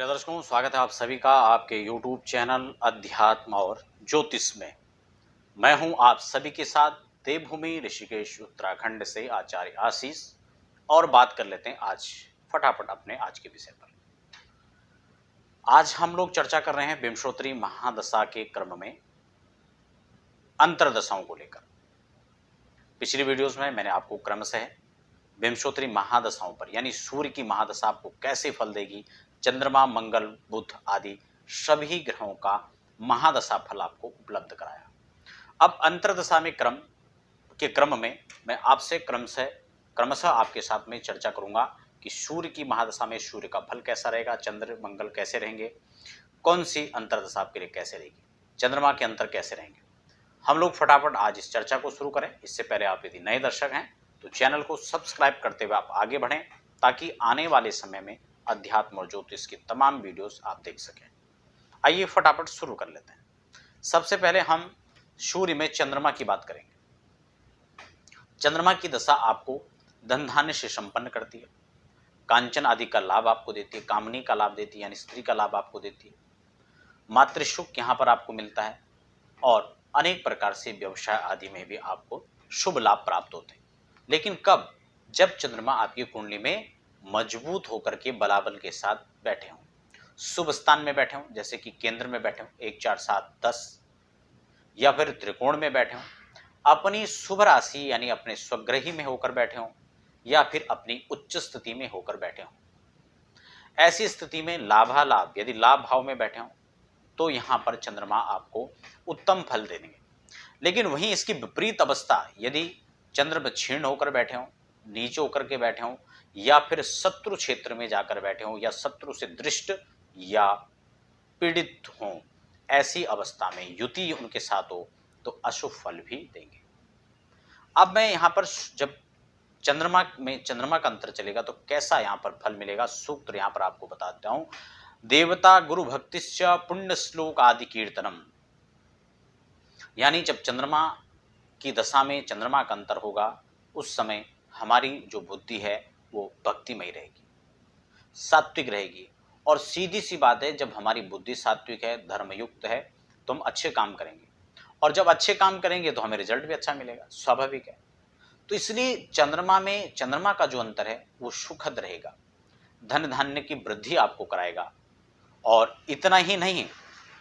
प्रिय दर्शकों, स्वागत है आप सभी का आपके YouTube चैनल अध्यात्म और ज्योतिष में। मैं हूं आप सभी के साथ देवभूमि ऋषिकेश उत्तराखंड से आचार्य आशीष। और बात कर लेते हैं आज फटाफट अपने आज के विषय पर। आज हम लोग चर्चा कर रहे हैं विंशोत्तरी महादशा के क्रम में अंतरदशाओं को लेकर। पिछली वीडियोस में मैंने आपको क्रमशः विंशोत्तरी महादशाओं पर यानी सूर्य की महादशा आपको कैसे फल देगी, चंद्रमा, मंगल, बुध आदि सभी ग्रहों का महादशा फल आपको उपलब्ध कराया। अब अंतरदशा में क्रम में मैं आपसे क्रमशः आपके साथ में चर्चा करूंगा कि सूर्य की महादशा में सूर्य का फल कैसा रहेगा, चंद्र मंगल कैसे रहेंगे, कौन सी अंतरदशा आपके लिए कैसे रहेगी, चंद्रमा के अंतर कैसे रहेंगे। हम लोग फटाफट आज इस चर्चा को शुरू करें। इससे पहले आप यदि नए दर्शक हैं तो चैनल को सब्सक्राइब करते हुए आप आगे बढ़ें, ताकि आने वाले समय में अध्यात्म और ज्योतिष की तमाम वीडियोस आप देख सकें। आइए फटाफट शुरू कर लेते हैं। सबसे पहले हम सूर्य में चंद्रमा की बात करेंगे। चंद्रमा की दशा आपको धन धान्य से संपन्न करती है, कांचन आदि का लाभ आपको देती है, कामनी का लाभ देती है यानी स्त्री का लाभ आपको देती है, मातृसुख यहाँ पर आपको मिलता है और अनेक प्रकार से व्यवसाय आदि में भी आपको शुभ लाभ प्राप्त होते हैं। लेकिन कब? जब चंद्रमा आपकी कुंडली में मजबूत होकर के बलाबल के साथ बैठे हों, शुभ स्थान में बैठे हों, जैसे कि केंद्र में बैठे हों 1 4 7 10, या फिर त्रिकोण में बैठे हों, अपनी शुभ राशि यानी अपने स्वग्रही में होकर बैठे हों, या फिर अपनी उच्च स्थिति में होकर बैठे हों। ऐसी स्थिति में लाभालाभ यदि लाभ भाव में बैठे हों तो यहाँ पर चंद्रमा आपको उत्तम फल देंगे। लेकिन वहीं इसकी विपरीत अवस्था यदि चंद्र क्षीण होकर बैठे हों, नीचे होकर के बैठे हों, या फिर शत्रु क्षेत्र में जाकर बैठे हों, या शत्रु से दृष्ट या पीड़ित हों, ऐसी अवस्था में युति उनके साथ हो तो अशुभ फल भी देंगे। अब मैं यहाँ पर जब चंद्रमा का अंतर चलेगा तो कैसा यहाँ पर फल मिलेगा, सूत्र यहाँ पर आपको बता देता हूँ। देवता गुरु भक्तिश्च पुण्य श्लोक आदि कीर्तनम, यानी जब चंद्रमा की दशा में चंद्रमा का अंतर होगा उस समय हमारी जो बुद्धि है वो भक्तिमय रहेगी, सात्विक रहेगी। और सीधी सी बात है, जब हमारी बुद्धि सात्विक है, धर्मयुक्त है, तो हम अच्छे काम करेंगे, और जब अच्छे काम करेंगे तो हमें रिजल्ट भी अच्छा मिलेगा, स्वाभाविक है। तो इसलिए चंद्रमा का जो अंतर है वो सुखद रहेगा, धन धान्य की वृद्धि आपको कराएगा। और इतना ही नहीं,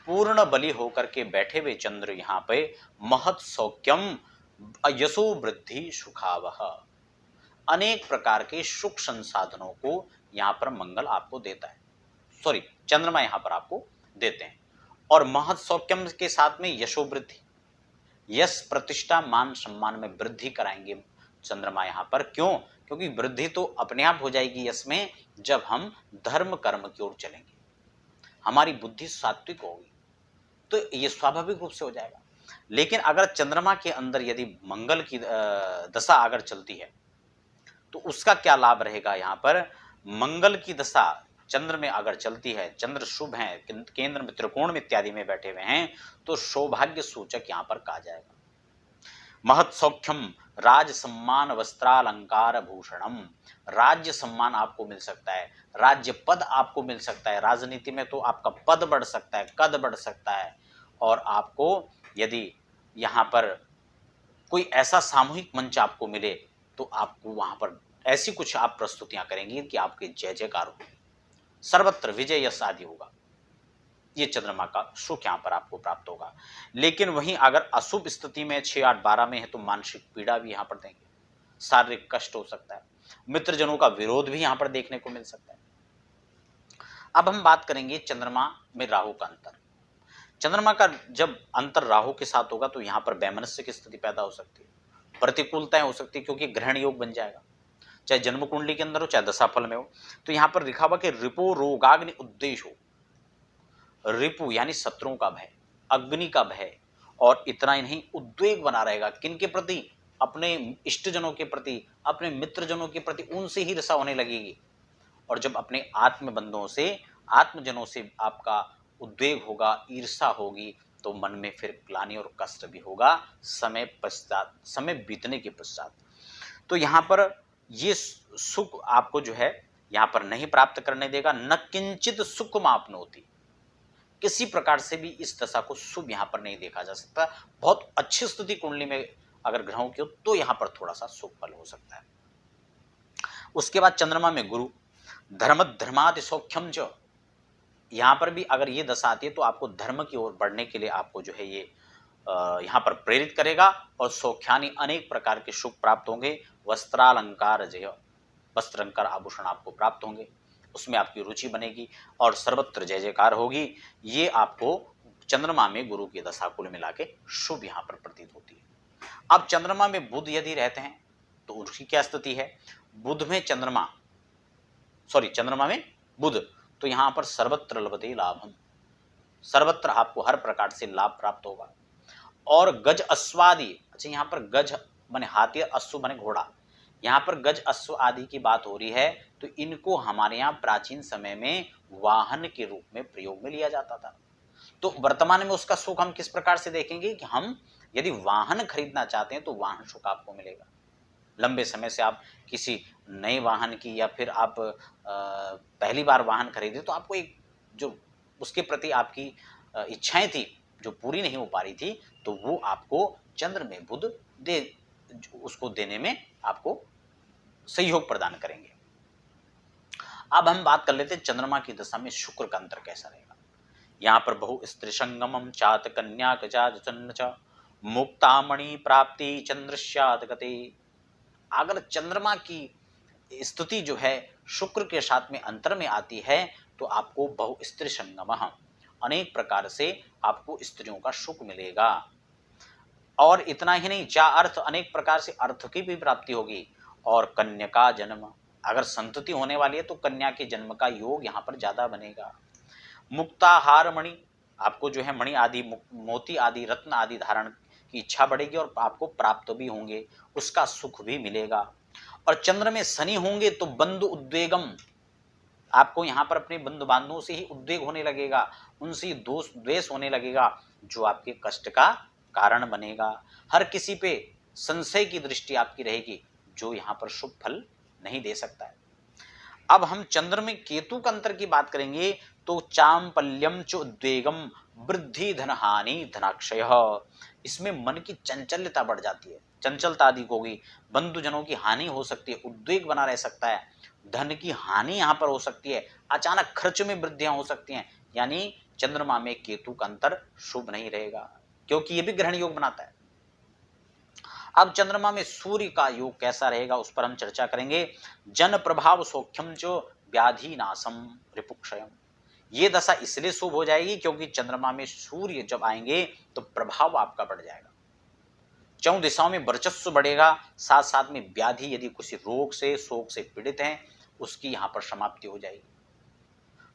पूर्ण बलि होकर के बैठे हुए चंद्र यहाँ पे महत् सौख्यम यशो वृद्धि सुखावह, अनेक प्रकार के सुख संसाधनों को यहाँ पर मंगल आपको देता है, चंद्रमा यहाँ पर आपको देते हैं। और महत् सौख्यम के साथ में यशो वृद्धि, यश प्रतिष्ठा मान सम्मान में वृद्धि कराएंगे चंद्रमा यहाँ पर। क्यों? क्योंकि वृद्धि तो अपने आप हो जाएगी यश में जब हम धर्म कर्म की ओर चलेंगे, हमारी बुद्धि सात्विक होगी तो ये स्वाभाविक रूप से हो जाएगा। लेकिन अगर चंद्रमा के अंदर यदि मंगल की दशा अगर चलती है तो उसका क्या लाभ रहेगा। यहाँ पर मंगल की दशा चंद्र में अगर चलती है, चंद्र शुभ है, केंद्र में त्रिकोण में इत्यादि में बैठे हुए हैं, तो सौभाग्य सूचक यहाँ पर कहा जाएगा। महत् सौख्यम राज सम्मान वस्त्रालंकार भूषणम, राज्य सम्मान आपको मिल सकता है, राज्य पद आपको मिल सकता है, राजनीति में तो आपका पद बढ़ सकता है, कद बढ़ सकता है। और आपको यदि यहाँ पर कोई ऐसा सामूहिक मंच आपको मिले तो आपको वहां पर ऐसी कुछ आप प्रस्तुतियां करेंगी कि आपके जय जयकार हो, सर्वत्र विजय यश आदि होगा। ये चंद्रमा का सुख यहाँ पर आपको प्राप्त होगा। लेकिन वहीं अगर अशुभ स्थिति में 6 8 12 में है तो मानसिक पीड़ा भी यहाँ पर देंगे, शारीरिक कष्ट हो सकता है, मित्रजनों का विरोध भी यहाँ पर देखने को मिल सकता है। अब हम बात करेंगे चंद्रमा में राहु का अंतर। चंद्रमा का जब अंतर राहु के साथ होगा तो यहाँ पर वैमनस्य की स्थिति पैदा हो सकती है, प्रतिकूलताएं हो सकती है, क्योंकि ग्रहण योग बन जाएगा, चाहे जन्म कुंडली के अंदर हो चाहे दशाफल में हो। तो यहाँ पर लिखा हुआ कि रिपो रोगाग्नि उद्देश्य हो, रिपु यानी शत्रुओं का भय, अग्नि का भय, और इतना ही नहीं उद्वेग बना रहेगा किन के प्रति, अपने इष्टजनों के प्रति, अपने मित्रजनों के प्रति, उनसे ही ईर्ष्या होने लगेगी। और जब अपने आत्मबंधुओं से, आत्मजनों से आपका उद्वेग होगा, ईर्ष्या होगी, तो मन में फिर ग्लानि और कष्ट भी होगा समय बीतने के पश्चात। तो यहाँ पर ये सुख आपको जो है यहाँ पर नहीं प्राप्त करने देगा। न किंचित सुखम आपनोति, किसी प्रकार से भी इस दशा को शुभ यहाँ पर नहीं देखा जा सकता। बहुत अच्छी स्थिति कुंडली में अगर ग्रहों की हो तो यहाँ पर थोड़ा सा शुभ फल हो सकता है। उसके बाद चंद्रमा में गुरु, धर्म धर्मादि सौख्यम च, यहाँ पर भी अगर ये दशा आती है तो आपको धर्म की ओर बढ़ने के लिए आपको जो है ये यहाँ पर प्रेरित करेगा और सौख्यानि अनेक प्रकार के सुख प्राप्त होंगे। वस्त्रालंकार जय, वस्त्र अलंकार आभूषण आपको प्राप्त होंगे, उसमें आपकी रुचि बनेगी और सर्वत्र जय जयकार होगी। ये आपको चंद्रमा में गुरु की दशा कुल मिला के शुभ यहाँ पर प्रतीत होती है। अब चंद्रमा में बुध यदि रहते हैं तो उसकी क्या स्थिति है? बुध में चंद्रमा में बुध, तो यहाँ पर सर्वत्र लभते लाभम, सर्वत्र आपको हर प्रकार से लाभ प्राप्त होगा। और गज अश्वादि, अच्छा यहाँ पर गज माने हाथी, अश्व माने घोड़ा, यहाँ पर गज अश्व आदि की बात हो रही है। तो इनको हमारे यहाँ प्राचीन समय में वाहन के रूप में प्रयोग में लिया जाता था। तो वर्तमान में उसका सुख हम किस प्रकार से देखेंगे कि हम यदि वाहन खरीदना चाहते हैं तो वाहन सुख आपको मिलेगा। लंबे समय से आप किसी नए वाहन की या फिर आप पहली बार वाहन खरीदे तो आपको एक जो उसके प्रति आपकी इच्छाएं थी जो पूरी नहीं हो पा रही थी, तो वो आपको चंद्र में बुध उसको देने में आपको सहयोग प्रदान करेंगे। अब हम बात कर लेते हैं चंद्रमा की दशा में शुक्र का अंतर कैसा रहेगा। यहाँ पर बहु स्त्री संगमम चात कन्या च मुक्तामणि प्राप्ति चंद्रश्यात गते। अगर चंद्रमा की स्थिति जो है शुक्र के साथ में अंतर में आती है तो आपको बहु स्त्री संगम, अनेक प्रकार से आपको स्त्रियों का सुख मिलेगा। और इतना ही नहीं, चा अर्थ, अनेक प्रकार से अर्थ की भी प्राप्ति होगी। और कन्या का जन्म, अगर संतति होने वाली है तो कन्या के जन्म का योग यहाँ पर ज्यादा बनेगा। मुक्ताहार मणि, आपको जो है मणि आदि मोती आदि रत्न आदि धारण की इच्छा बढ़ेगी और आपको प्राप्त भी होंगे, उसका सुख भी मिलेगा। और चंद्र में शनि होंगे तो बंधु उद्वेगम, आपको यहाँ पर अपने बंधु बांधवों से ही उद्वेग होने लगेगा, उनसे दोष द्वेष होने लगेगा जो आपके कष्ट का कारण बनेगा। हर किसी पे संशय की दृष्टि आपकी रहेगी जो यहाँ पर शुभ फल नहीं दे सकता है। अब हम चंद्र में केतु का अंतर की बात करेंगे तो चांपल्यम च उद्वेगम वृद्धि धनहानि धनाक्षय, इसमें मन की चंचलता बढ़ जाती है, चंचलता अधिक होगी, बंधुजनों की हानि हो सकती है, उद्वेग बना रह सकता है, धन की हानि यहाँ पर हो सकती है, अचानक खर्च में वृद्धियां हो सकती हैं। यानी चंद्रमा में केतु का अंतर शुभ नहीं रहेगा क्योंकि ये भी ग्रहण योग बनाता है। अब चंद्रमा में सूर्य का योग कैसा रहेगा उस पर हम चर्चा करेंगे। जन प्रभाव सौख्यम जो व्याधि नाशम रिपुक्षयम, ये दशा इसलिए शुभ हो जाएगी क्योंकि चंद्रमा में सूर्य जब आएंगे तो प्रभाव आपका बढ़ जाएगा, चौं दिशाओं में वर्चस्व बढ़ेगा, साथ साथ में व्याधि यदि किसी रोग से शोक से पीड़ित हैं उसकी यहाँ पर समाप्ति हो जाएगी,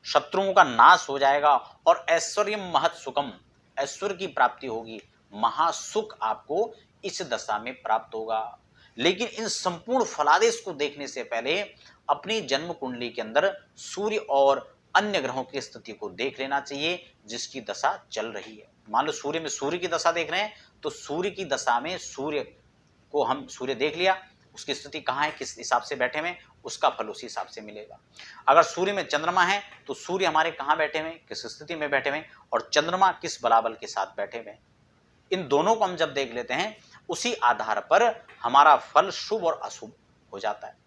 शत्रुओं का नाश हो जाएगा और ऐश्वर्य महत सुखम, ऐश्वर्य की प्राप्ति होगी, महासुख आपको इस दशा में प्राप्त होगा। लेकिन इन संपूर्ण फलादेश को देखने से पहले अपनी जन्म कुंडली के अंदर सूर्य और अन्य ग्रहों की स्थिति को देख लेना चाहिए जिसकी दशा चल रही है। मान लो सूर्य में सूर्य की दशा देख रहे हैं तो सूर्य की दशा में सूर्य को हम सूर्य देख लिया, उसकी स्थिति कहाँ है, किस हिसाब से बैठे हुए, उसका फल उसी हिसाब से मिलेगा। अगर सूर्य में चंद्रमा है तो सूर्य हमारे कहाँ बैठे हुए, किस स्थिति में बैठे हुए और चंद्रमा किस बलाबल के साथ बैठे हुए, इन दोनों को हम जब देख लेते हैं उसी आधार पर हमारा फल शुभ और अशुभ हो जाता है।